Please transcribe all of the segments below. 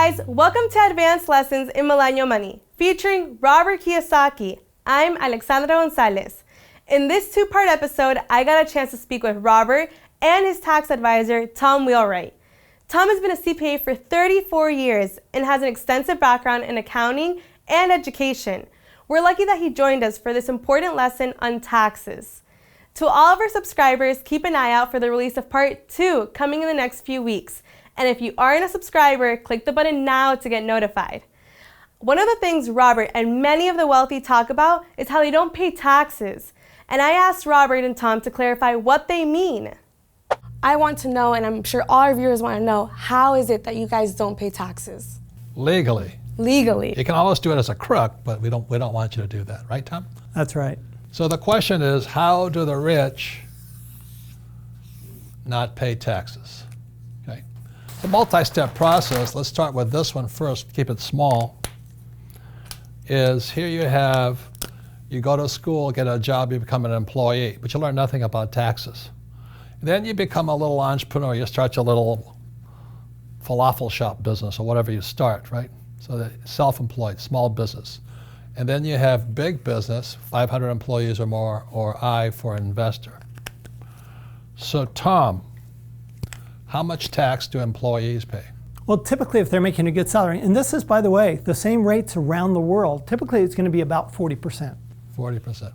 guys, welcome to Advanced Lessons in Millennial Money, featuring Robert Kiyosaki. I'm Alexandra Gonzalez. In this two-part episode, I got a chance to speak with Robert and his tax advisor, Tom Wheelwright. Tom has been a CPA for 34 years and has an extensive background in accounting and education. We're lucky that he joined us for this important lesson on taxes. To all of our subscribers, keep an eye out for the release of part 2 coming in the next few weeks. And if you aren't a subscriber, click the button now to get notified. One of the things Robert and many of the wealthy talk about is how they don't pay taxes. And I asked Robert and Tom to clarify what they mean. I want to know, and I'm sure all our viewers want to know, how is it that you guys don't pay taxes? Legally. Legally. You can always do it as a crook, but we don't want you to do that, right, Tom? That's right. So the question is, how do the rich not pay taxes? Okay. The multi-step process, let's start with this one first, keep it small, is here you go to school, get a job, you become an employee, but you learn nothing about taxes. Then you become a little entrepreneur, you start your little falafel shop business or whatever you start, right? So that self-employed, small business. And then you have big business, 500 employees or more, or I for investor. So Tom, how much tax do employees pay? Well, typically if they're making a good salary, and this is, by the way, the same rates around the world, typically it's going to be about 40%. 40%.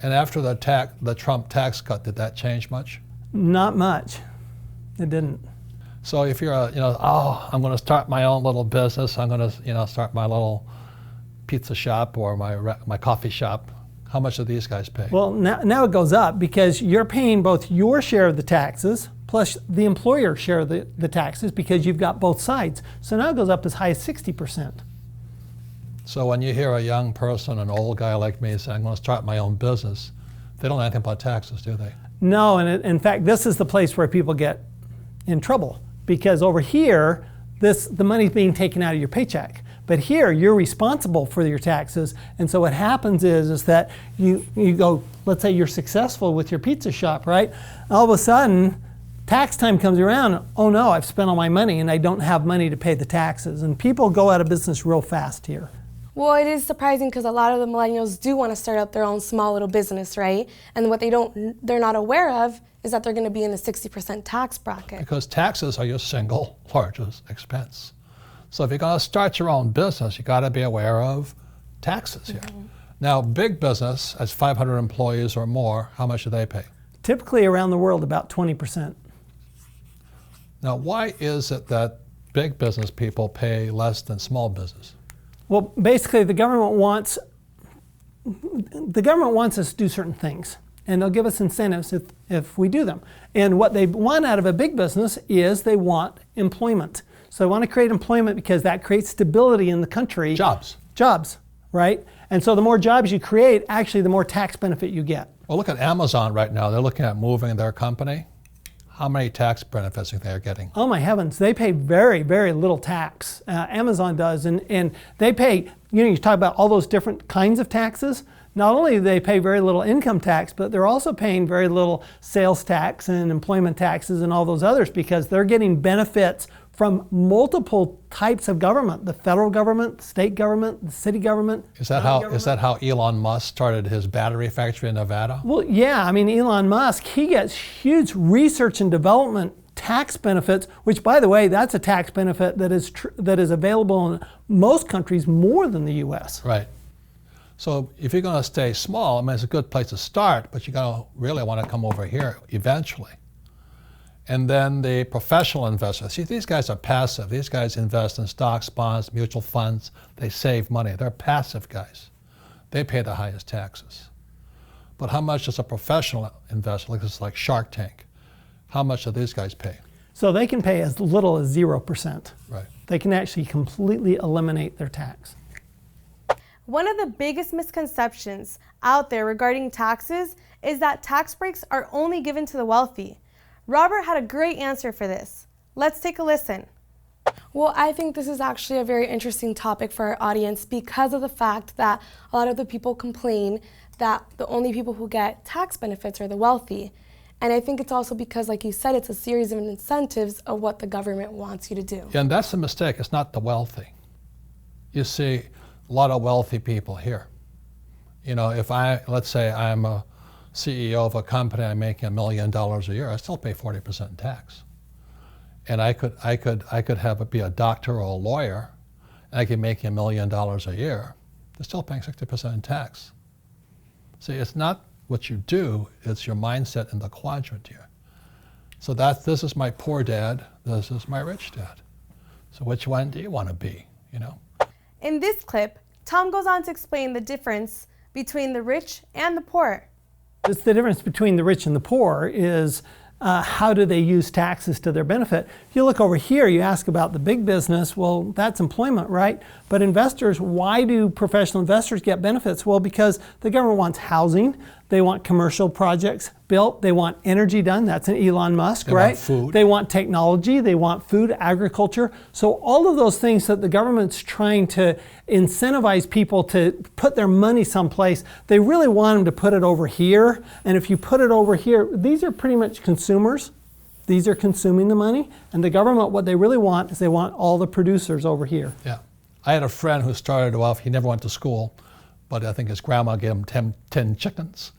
And after the Trump tax cut, did that change much? Not much. It didn't. So if you're I'm going to start my own little business, I'm going to, start my little pizza shop or my coffee shop, how much do these guys pay? Well, now it goes up because you're paying both your share of the taxes plus the employer share of the taxes because you've got both sides. So now it goes up as high as 60%. So when you hear a young person, an old guy like me say, I'm going to start my own business, they don't know anything about taxes, do they? No, and in fact, this is the place where people get in trouble because over here, the money's being taken out of your paycheck. But here, you're responsible for your taxes. And so what happens is that you go, let's say you're successful with your pizza shop, right? All of a sudden, tax time comes around. Oh no, I've spent all my money and I don't have money to pay the taxes. And people go out of business real fast here. Well, it is surprising because a lot of the millennials do want to start up their own small little business, right? And what they're not aware of is that they're going to be in the 60% tax bracket. Because taxes are your single largest expense. So if you're going to start your own business, you got to be aware of taxes here. Mm-hmm. Now, big business, as 500 employees or more, how much do they pay? Typically around the world, about 20%. Now, why is it that big business people pay less than small business? Well, basically, the government wants us to do certain things, and they'll give us incentives if we do them. And what they want out of a big business is they want employment. So they want to create employment because that creates stability in the country. Jobs, right? And so the more jobs you create, actually the more tax benefit you get. Well, look at Amazon right now. They're looking at moving their company. How many tax benefits do you think they're getting? Oh my heavens, they pay very, very little tax. Amazon does, and they pay, you talk about all those different kinds of taxes. Not only do they pay very little income tax, but they're also paying very little sales tax and employment taxes and all those others because they're getting benefits from multiple types of government, the federal government, the state government, the city government. Is that how Elon Musk started his battery factory in Nevada? Well, yeah, I mean, Elon Musk, he gets huge research and development tax benefits, which by the way, that's a tax benefit that is available in most countries more than the US. Right. So if you're going to stay small, I mean, it's a good place to start, but you're going to really want to come over here eventually. And then the professional investors. See, these guys are passive. These guys invest in stocks, bonds, mutual funds. They save money. They're passive guys. They pay the highest taxes. But how much does a professional investor, like Shark Tank, how much do these guys pay? So they can pay as little as 0%. Right. They can actually completely eliminate their tax. One of the biggest misconceptions out there regarding taxes is that tax breaks are only given to the wealthy. Robert had a great answer for this. Let's take a listen. Well, I think this is actually a very interesting topic for our audience because of the fact that a lot of the people complain that the only people who get tax benefits are the wealthy. And I think it's also because, like you said, it's a series of incentives of what the government wants you to do. And that's the mistake. It's not the wealthy. You see a lot of wealthy people here. You know, if let's say I'm a CEO of a company, I'm making $1 million a year, I still pay 40% in tax. And I could be a doctor or a lawyer, and I could make $1 million a year. They're still paying 60% in tax. See, it's not what you do, it's your mindset in the quadrant here. So this is my poor dad, this is my rich dad. So which one do you want to be, you know? In this clip, Tom goes on to explain the difference between the rich and the poor. It's the difference between the rich and the poor is how do they use taxes to their benefit? If you look over here, you ask about the big business, well, that's employment, right? But investors, why do professional investors get benefits? Well, because the government wants housing, they want commercial projects built, they want energy done, that's an Elon Musk, they right? Want food. They want technology, they want food, agriculture. So all of those things that the government's trying to incentivize people to put their money someplace, they really want them to put it over here. And if you put it over here, these are pretty much consumers. These are consuming the money. And the government, what they really want is they want all the producers over here. Yeah. I had a friend who started off, he never went to school, but I think his grandma gave him 10 chickens.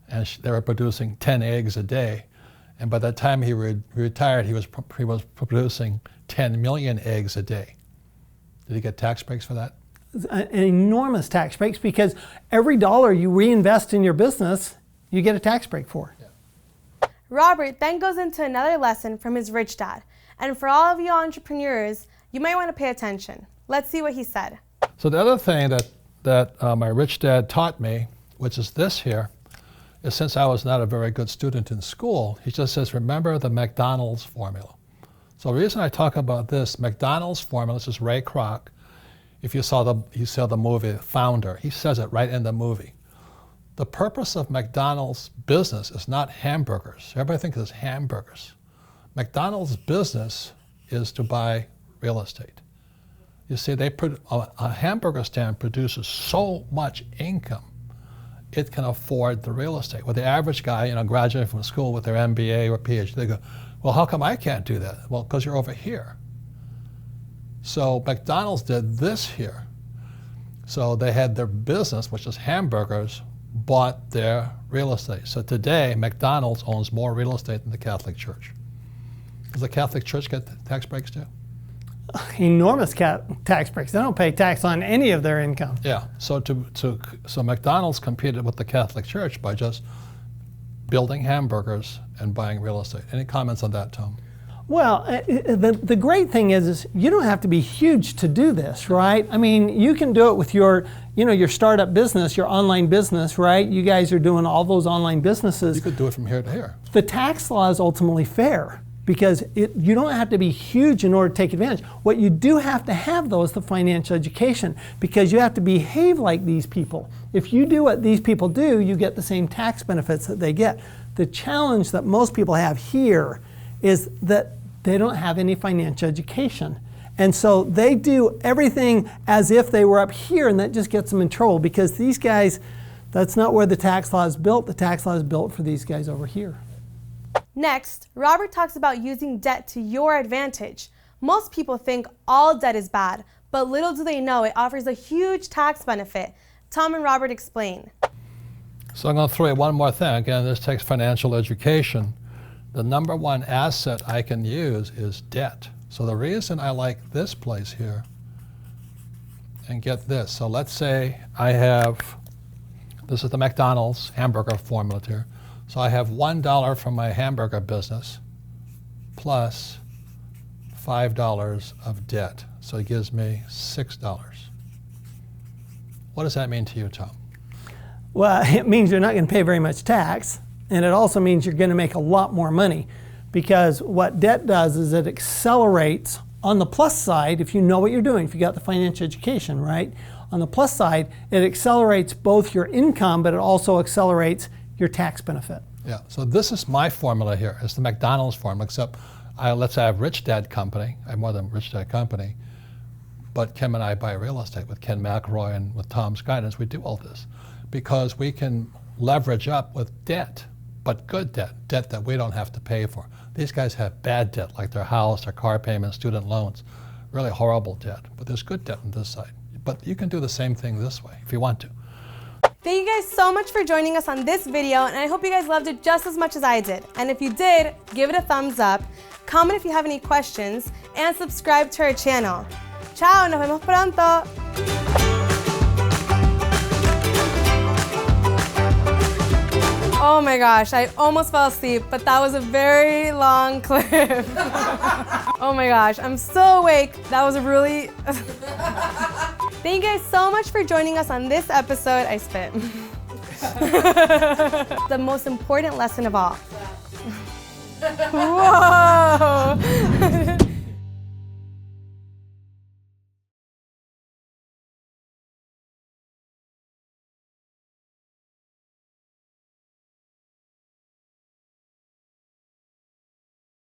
And they were producing 10 eggs a day. And by the time he retired, he was producing 10 million eggs a day. Did he get tax breaks for that? An enormous tax breaks, because every dollar you reinvest in your business, you get a tax break for. Yeah. Robert then goes into another lesson from his rich dad. And for all of you entrepreneurs, you might want to pay attention. Let's see what he said. So the other thing that my rich dad taught me, which is this here, is since I was not a very good student in school, he just says, remember the McDonald's formula. So the reason I talk about this, McDonald's formula, this is Ray Kroc. If you saw the movie Founder, he says it right in the movie. The purpose of McDonald's business is not hamburgers. Everybody thinks it's hamburgers. McDonald's business is to buy real estate. You see, a hamburger stand produces so much income, it can afford the real estate. Well, the average guy, graduating from school with their MBA or PhD, they go, well, how come I can't do that? Well, because you're over here. So McDonald's did this here. So they had their business, which is hamburgers, bought their real estate. So today, McDonald's owns more real estate than the Catholic Church. Does the Catholic Church get tax breaks too? Enormous tax breaks. They don't pay tax on any of their income. Yeah, so McDonald's competed with the Catholic Church by just building hamburgers and buying real estate. Any comments on that, Tom? Well, the great thing is you don't have to be huge to do this, right? I mean, you can do it with your startup business, your online business, right? You guys are doing all those online businesses. You could do it from here to here. The tax law is ultimately fair, because you don't have to be huge in order to take advantage. What you do have to have, though, is the financial education, because you have to behave like these people. If you do what these people do, you get the same tax benefits that they get. The challenge that most people have here is that they don't have any financial education. And so they do everything as if they were up here, and that just gets them in trouble, because these guys, that's not where the tax law is built. The tax law is built for these guys over here. Next, Robert talks about using debt to your advantage. Most people think all debt is bad, but little do they know it offers a huge tax benefit. Tom and Robert explain. So I'm going to throw in one more thing. Again, this takes financial education. The number one asset I can use is debt. So the reason I like this place here, and get this. So let's say this is the McDonald's hamburger formula here. So I have $1 from my hamburger business plus $5 of debt. So it gives me $6. What does that mean to you, Tom? Well, it means you're not going to pay very much tax, and it also means you're going to make a lot more money, because what debt does is it accelerates, on the plus side, if you know what you're doing, if you got the financial education, right? On the plus side, it accelerates both your income, but it also accelerates your tax benefit. Yeah, so this is my formula here. It's the McDonald's formula, except let's say I have Rich Dad Company. I have more than Rich Dad Company. But Kim and I buy real estate with Ken McElroy, and with Tom's guidance, we do all this because we can leverage up with debt. but good debt, debt that we don't have to pay for. These guys have bad debt, like their house, their car payments, student loans, really horrible debt. But there's good debt on this side. But you can do the same thing this way if you want to. Thank you guys so much for joining us on this video, and I hope you guys loved it just as much as I did. And if you did, give it a thumbs up, comment if you have any questions, and subscribe to our channel. Ciao, nos vemos pronto! Oh my gosh, I almost fell asleep, but that was a very long clip. Oh my gosh, I'm still awake. That was a really... Thank you guys so much for joining us on this episode. I spit. The most important lesson of all. Whoa!